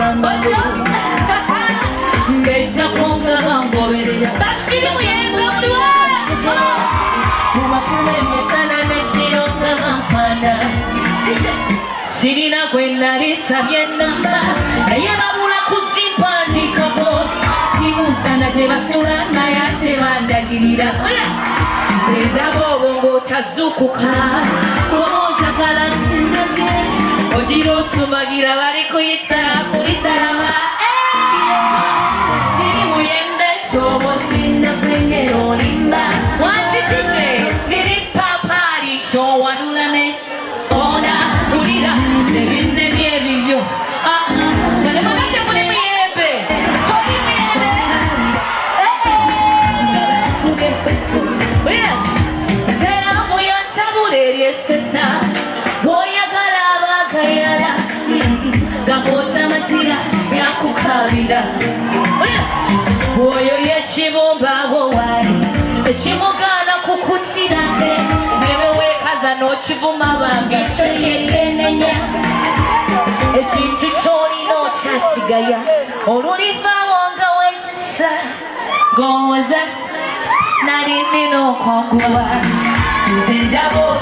mambazo Becha konga mamboberera Basiri muyembe muluwa Mumakume mesana nechironga mampana Sirina kwenda lisabye namba Naye babula kuzipandikako Simusana tebasula naye tebandagirira Sendabo bongo tazukuka Omojagala sindage Ojiro sumagira bariko yitsara kuritarama Siri muyembe chobo tinda pengero limba Wanzi DJ Siri papari chowanulame Ona ulira Sebine miebiyo Wale manache mune miyebe Chori miyebe Zera muyanta buleri sesa Oyagala bakayala Gamota matira yakukabira Oyo yechibomba wowari Techimugana kukutirate Newe kaza no chivuma banga Chetenenya Echintu chori no chachigaya Oruliva wanga wechisa Goza Narini no konguwa Sendabo